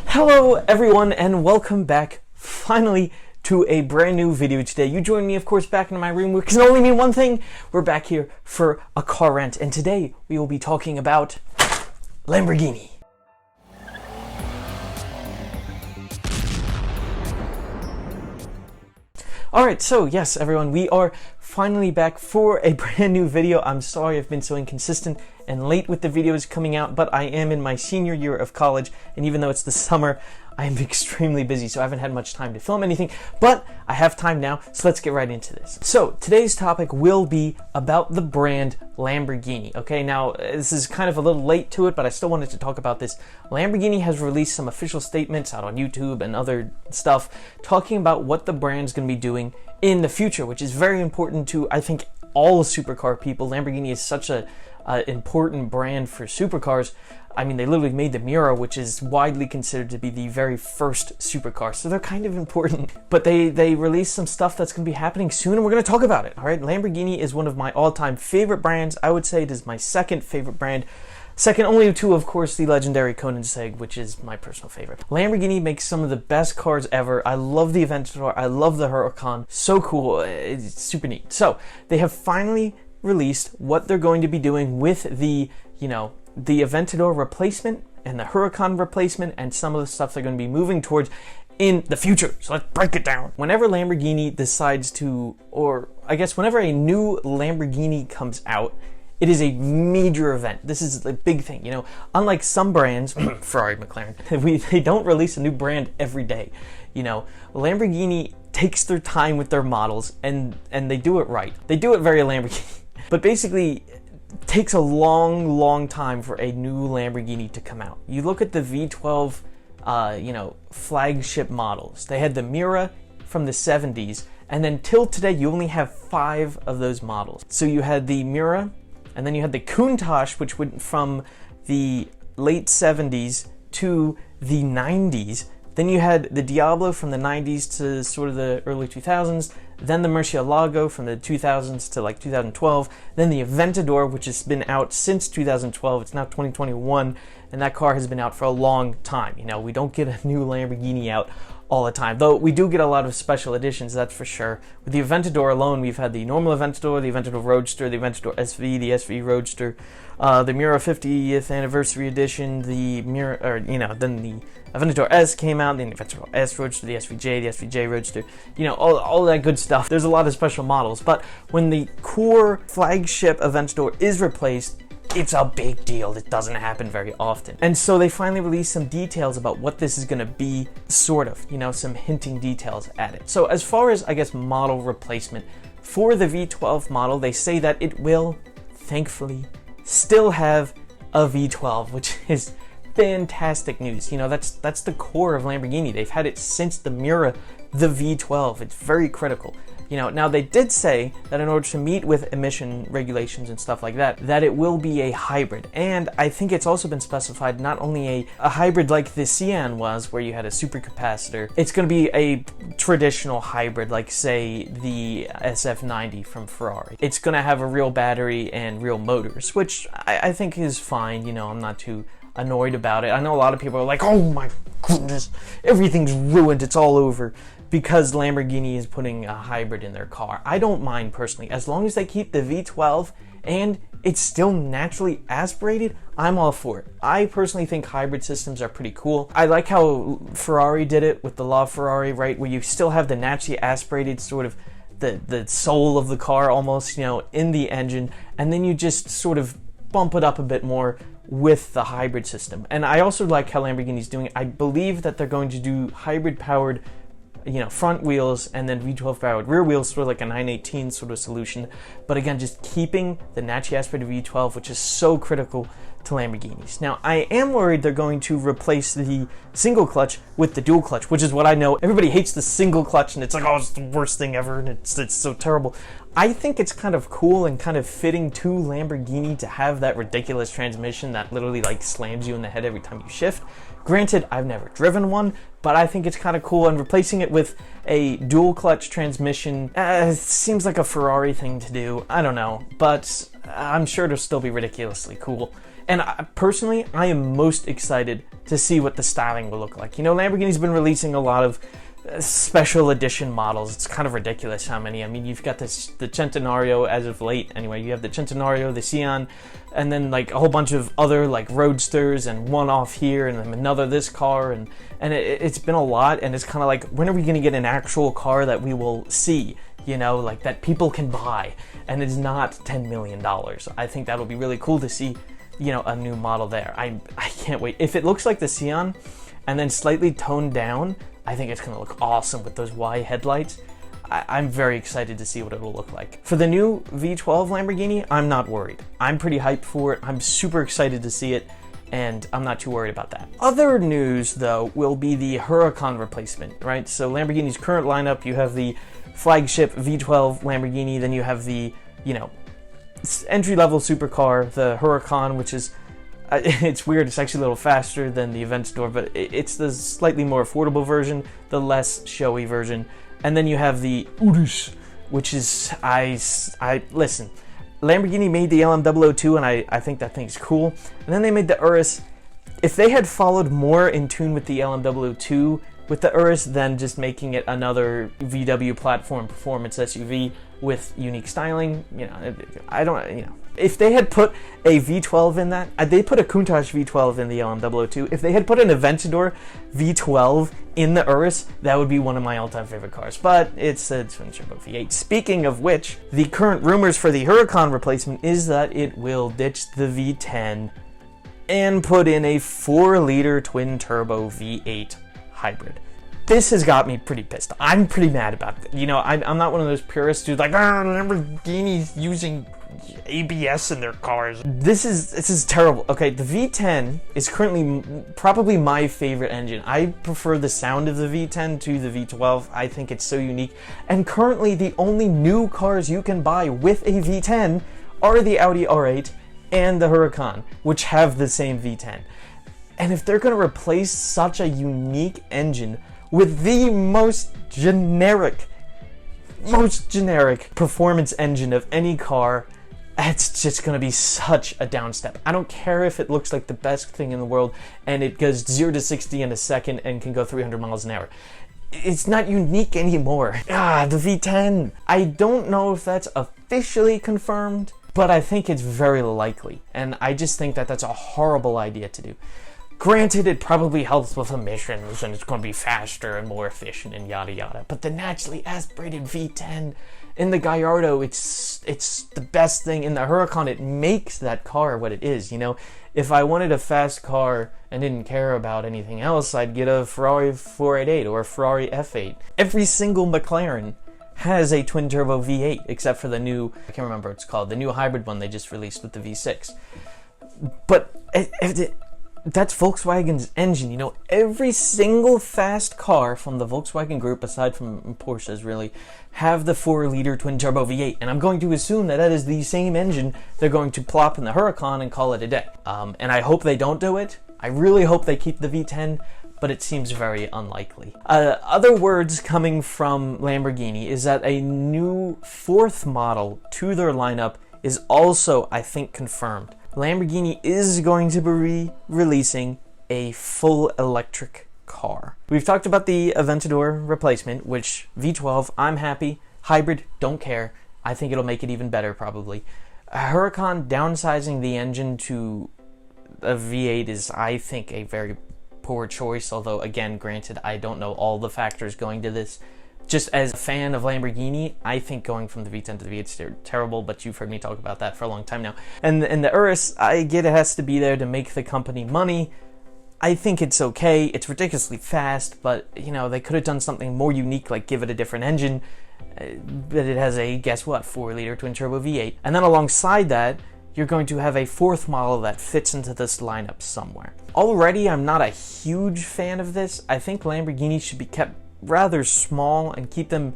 Hello everyone and welcome back finally to a brand new video today. You join me of course back in my room, which can only mean one thing. We're back here for a car rant, and today we will be talking about Lamborghini. Alright, so yes everyone, we are finally back for a brand new video. I'm sorry I've been so inconsistent and late with the videos coming out, but I am in my senior year of college, and even though it's the summer, I am extremely busy, so I haven't had much time to film anything, but I have time now, so let's get right into this. So today's topic will be about the brand Lamborghini. Okay, now this is kind of a little late to it, but I still wanted to talk about this. Lamborghini has released some official statements out on YouTube and other stuff talking about what the brand's going to be doing in the future, which is very important to, I think, all supercar people. Lamborghini is such a important brand for supercars. I mean, they literally made the Miura, which is widely considered to be the very first supercar, so they're kind of important. But they released some stuff that's going to be happening soon, and we're going to talk about it. All right, Lamborghini is one of my all-time favorite brands. I would say it is my second favorite brand. Second only to, of course, the legendary Koenigsegg, which is my personal favorite. Lamborghini makes some of the best cars ever. I love the Aventador. I love the Huracan. So cool. It's super neat. So they have finally released what they're going to be doing with the, the Aventador replacement and the Huracan replacement and some of the stuff they're going to be moving towards in the future. So let's break it down. Whenever Lamborghini decides to, or I guess whenever a new Lamborghini comes out, it is a major event. This is a big thing, Unlike some brands, Ferrari, McLaren, they don't release a new brand every day. Lamborghini takes their time with their models, and they do it right. They do it very Lamborghini. But basically, it takes a long time for a new Lamborghini to come out. You look at the V12, flagship models. They had the Miura from the 70s, and then till today, you only have 5 of those models. So you had the Miura, and then you had the Countach, which went from the late 70s to the 90s. Then you had the Diablo from the 90s to sort of the early 2000s. Then the Murcielago from the 2000s to like 2012. Then the Aventador, which has been out since 2012. It's now 2021, and that car has been out for a long time. We don't get a new Lamborghini out all the time, though we do get a lot of special editions, that's for sure. With the Aventador alone, we've had the normal Aventador, the Aventador Roadster, the Aventador SV, the SV Roadster, the Miura 50th Anniversary Edition, the Miura, then the Aventador S came out, the Aventador S Roadster, the SVJ Roadster, all that good stuff. There's a lot of special models, but when the core flagship Aventador is replaced, it's a big deal. It doesn't happen very often. And so they finally released some details about what this is going to be, sort of, some hinting details at it. So as far as, I guess, model replacement, for the V12 model, they say that it will, thankfully, still have a V12, which is fantastic news. That's the core of Lamborghini. They've had it since the Miura, the V12. It's very critical. Now they did say that in order to meet with emission regulations and stuff like that, that it will be a hybrid. And I think it's also been specified not only a hybrid like the Sian was, where you had a supercapacitor, it's going to be a traditional hybrid like, say, the SF90 from Ferrari. It's going to have a real battery and real motors, which I think is fine. I'm not too annoyed about it. I know a lot of people are like, oh my goodness, everything's ruined, it's all over, because Lamborghini is putting a hybrid in their car. I don't mind personally, as long as they keep the V12 and it's still naturally aspirated, I'm all for it. I personally think hybrid systems are pretty cool. I like how Ferrari did it with the LaFerrari, right, where you still have the naturally aspirated sort of the soul of the car almost, in the engine, and then you just sort of bump it up a bit more with the hybrid system. And I also like how Lamborghini's doing it. I believe that they're going to do hybrid powered front wheels and then V12 powered rear wheels, sort of like a 918 sort of solution. But again, just keeping the naturally aspirated V12, which is so critical to Lamborghinis. Now, I am worried they're going to replace the single clutch with the dual clutch, which is what I know. Everybody hates the single clutch, and it's like, oh, it's the worst thing ever, and it's so terrible. I think it's kind of cool and kind of fitting to Lamborghini to have that ridiculous transmission that literally like slams you in the head every time you shift. Granted, I've never driven one, but I think it's kind of cool, and replacing it with a dual clutch transmission seems like a Ferrari thing to do. I don't know, but I'm sure it'll still be ridiculously cool. And personally, I am most excited to see what the styling will look like. You know, Lamborghini's been releasing a lot of special edition models. It's kind of ridiculous how many. I mean, you've got the Centenario as of late. Anyway, you have the Centenario, the Scion, and then like a whole bunch of other like roadsters, and one off here, and then another this car, and it's been a lot. And it's kind of like, when are we going to get an actual car that we will see? You know, like that people can buy, and it's not $10 million. I think that'll be really cool to see. You know, a new model there. I can't wait. If it looks like the Scion, and then slightly toned down, I think it's going to look awesome with those Y headlights. I'm very excited to see what it will look like. For the new V12 Lamborghini, I'm not worried. I'm pretty hyped for it. I'm super excited to see it, and I'm not too worried about that. Other news, though, will be the Huracan replacement, right? So Lamborghini's current lineup, you have the flagship V12 Lamborghini, then you have the, you know, entry-level supercar, the Huracan, which is, it's weird, it's actually a little faster than the Aventador, but it's the slightly more affordable version, the less showy version. And then you have the Urus, which is, listen, Lamborghini made the LM002, and I think that thing's cool. And then they made the Urus. If they had followed more in tune with the LM002 with the Urus than just making it another VW platform performance SUV with unique styling, you know, if they had put a V12 in that, they put a Countach V12 in the LM002. If they had put an Aventador V12 in the Urus, that would be one of my all-time favorite cars. But it's a twin-turbo V8. Speaking of which, the current rumors for the Huracan replacement is that it will ditch the V10 and put in a 4-liter twin-turbo V8 hybrid. This has got me pretty pissed. I'm pretty mad about it. You know, I'm not one of those purists who's like, Lamborghini's using ABS in their cars. This is terrible. Okay, the V10 is currently probably my favorite engine. I prefer the sound of the V10 to the V12. I think it's so unique. And currently, the only new cars you can buy with a V10 are the Audi R8 and the Huracan, which have the same V10. And if they're going to replace such a unique engine with the most generic performance engine of any car, it's just going to be such a downstep. I don't care if it looks like the best thing in the world and it goes 0 to 60 in a second and can go 300 miles an hour. It's not unique anymore. The V10. I don't know if that's officially confirmed, but I think it's very likely. And I just think that that's a horrible idea to do. Granted, it probably helps with emissions and it's going to be faster and more efficient and yada yada. But the naturally aspirated V10 in the Gallardo, it's the best thing. In the Huracan, it makes that car what it is. You know, if I wanted a fast car and didn't care about anything else, I'd get a Ferrari 488 or a Ferrari F8. Every single McLaren has a twin-turbo V8, except for the new, I can't remember what it's called, the new hybrid one they just released with the V6. But that's Volkswagen's engine. You know, every single fast car from the Volkswagen group, aside from Porsches really, have the 4-liter twin-turbo V8. And I'm going to assume that that is the same engine they're going to plop in the Huracan and call it a day. And I hope they don't do it. I really hope they keep the V10, but it seems very unlikely. Other words coming from Lamborghini is that a new 4th model to their lineup is also, I think, confirmed. Lamborghini is going to be releasing a full electric car. We've talked about the Aventador replacement, which V12, I'm happy. Hybrid, don't care. I think it'll make it even better, probably. Huracan downsizing the engine to a V8 is, I think, a very poor choice, although, again, granted, I don't know all the factors going to this. Just as a fan of Lamborghini, I think going from the V10 to the V8 is terrible, but you've heard me talk about that for a long time now. And the Urus, I get it has to be there to make the company money. I think it's okay. It's ridiculously fast, but, you know, they could have done something more unique, like give it a different engine. But it has a, guess what, 4-liter twin-turbo V8. And then alongside that, you're going to have a 4th model that fits into this lineup somewhere. Already, I'm not a huge fan of this. I think Lamborghini should be kept rather small and keep them,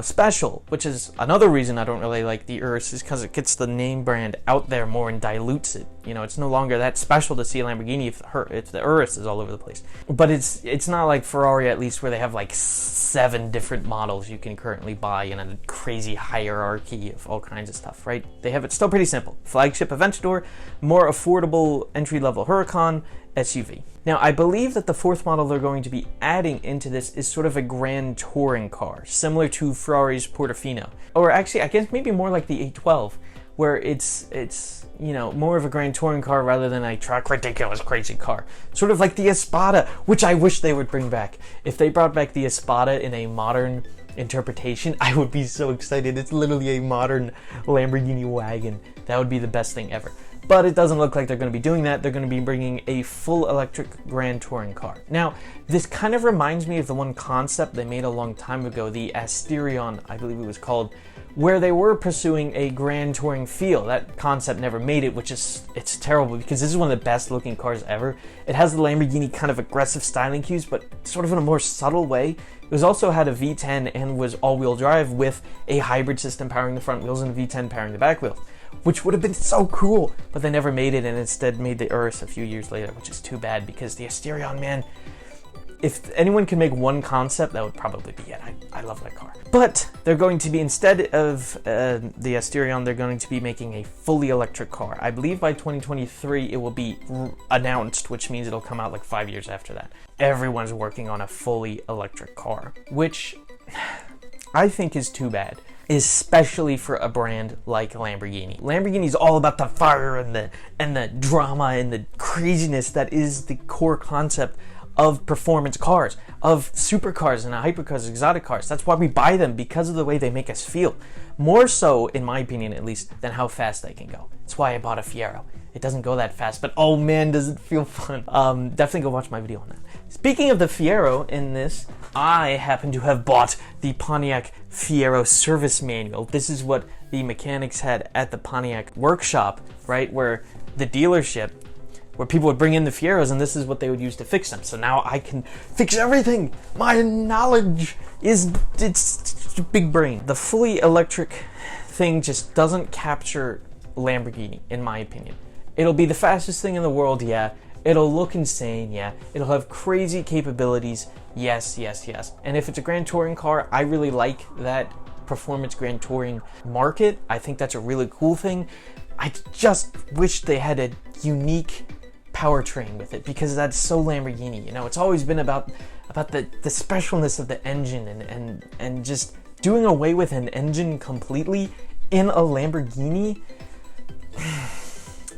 special, which is another reason I don't really like the Urus, is because it gets the name brand out there more and dilutes it. It's no longer that special to see a Lamborghini if the Urus is all over the place. But it's not like Ferrari, at least, where they have like 7 different models you can currently buy in a crazy hierarchy of all kinds of stuff, right? They have it still pretty simple. Flagship Aventador, more affordable entry-level Huracan, SUV. Now, I believe that the 4th model they're going to be adding into this is sort of a grand touring car, similar to Ferrari's Portofino. Or actually, I guess maybe more like the 812, where it's more of a grand touring car rather than a truck ridiculous crazy car. Sort of like the Espada, which I wish they would bring back. If they brought back the Espada in a modern interpretation, I would be so excited. It's literally a modern Lamborghini wagon. That would be the best thing ever. But it doesn't look like they're going to be doing that. They're going to be bringing a full electric grand touring car. Now, this kind of reminds me of the one concept they made a long time ago, the Asterion, I believe it was called, where they were pursuing a grand touring feel. That concept never made it, it's terrible, because this is one of the best looking cars ever. It has the Lamborghini kind of aggressive styling cues, but sort of in a more subtle way. It was also had a V10 and was all-wheel drive with a hybrid system powering the front wheels and a V10 powering the back wheels, which would have been so cool, but they never made it and instead made the Urus a few years later, which is too bad, because the Asterion, man, if anyone can make one concept, that would probably be it. I love that car. But they're going to be, instead of the Asterion, they're going to be making a fully electric car. I believe by 2023 it will be announced, which means it'll come out like 5 years after that. Everyone's working on a fully electric car, which I think is too bad, especially for a brand like Lamborghini. Lamborghini's all about the fire and the drama and the craziness that is the core concept of performance cars, of supercars and hypercars, exotic cars. That's why we buy them, because of the way they make us feel. More so, in my opinion at least, than how fast they can go. That's why I bought a Fiero. It doesn't go that fast, but oh man, does it feel fun. Definitely go watch my video on that. Speaking of the Fiero in this, I happen to have bought the Pontiac Fiero service manual. This is what the mechanics had at the Pontiac workshop, right, where the dealership, where people would bring in the Fieros, and this is what they would use to fix them. So now I can fix everything. My knowledge it's big brain. The fully electric thing just doesn't capture Lamborghini, in my opinion. It'll be the fastest thing in the world, yeah. It'll look insane, yeah. It'll have crazy capabilities, yes. And if it's a grand touring car, I really like that performance grand touring market. I think that's a really cool thing. I just wish they had a unique powertrain with it, because that's so Lamborghini. It's always been about the specialness of the engine and just doing away with an engine completely in a Lamborghini.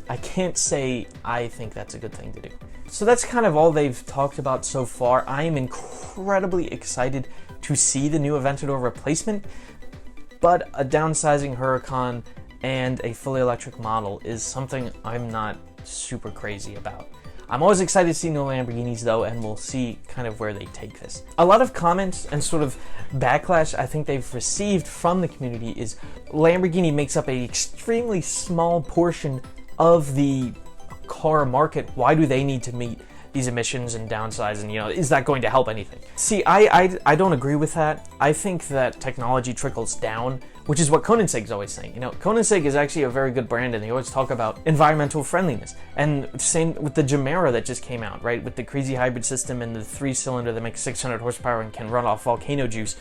I can't say I think that's a good thing to do. So that's kind of all they've talked about so far. I am incredibly excited to see the new Aventador replacement, but a downsizing Huracan and a fully electric model is something I'm not super crazy about. I'm always excited to see new Lamborghinis though, and we'll see kind of where they take this. A lot of comments and sort of backlash I think they've received from the community is Lamborghini makes up an extremely small portion of the car market. Why do they need to meet these emissions and downsides, and is that going to help anything? See, I don't agree with that. I think that technology trickles down, which is what Koenigsegg is always saying. Koenigsegg is actually a very good brand, and they always talk about environmental friendliness. And same with the Gemera that just came out, right? With the crazy hybrid system and the 3-cylinder that makes 600 horsepower and can run off volcano juice.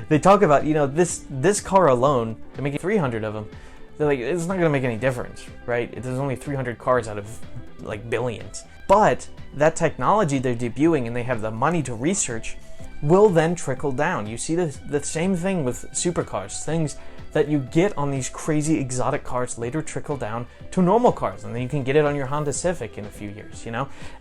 They talk about, this car alone, they're making 300 of them. They're like, it's not gonna make any difference, right? There's only 300 cars out of like billions. But that technology they're debuting, and they have the money to research, will then trickle down. You see the same thing with supercars. Things that you get on these crazy exotic cars later trickle down to normal cars, and then you can get it on your Honda Civic in a few years,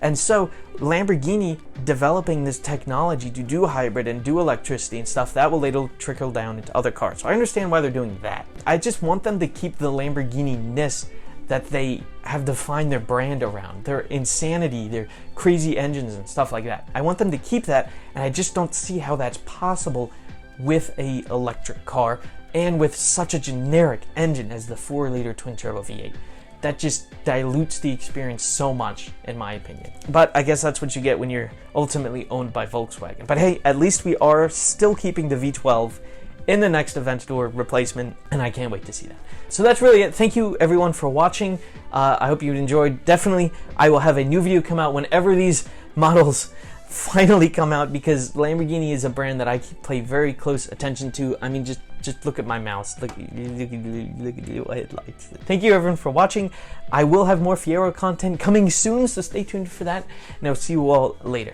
And so Lamborghini developing this technology to do hybrid and do electricity and stuff, that will later trickle down into other cars. So I understand why they're doing that. I just want them to keep the Lamborghini-ness that they have defined their brand around, their insanity, their crazy engines and stuff like that. I want them to keep that, and I just don't see how that's possible with a electric car and with such a generic engine as the 4-liter twin-turbo V8. that just dilutes the experience so much, in my opinion. But I guess that's what you get when you're ultimately owned by Volkswagen. But hey, at least we are still keeping the V12 in the next Aventador replacement, and I can't wait to see that. So that's really it. Thank you everyone for watching. I hope you enjoyed. Definitely, I will have a new video come out whenever these models finally come out, because Lamborghini is a brand that I pay very close attention to. I mean, just look at my mouse. Look at the headlights. Thank you everyone for watching. I will have more Fiero content coming soon, so stay tuned for that, and I'll see you all later.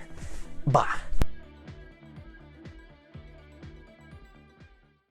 Bye.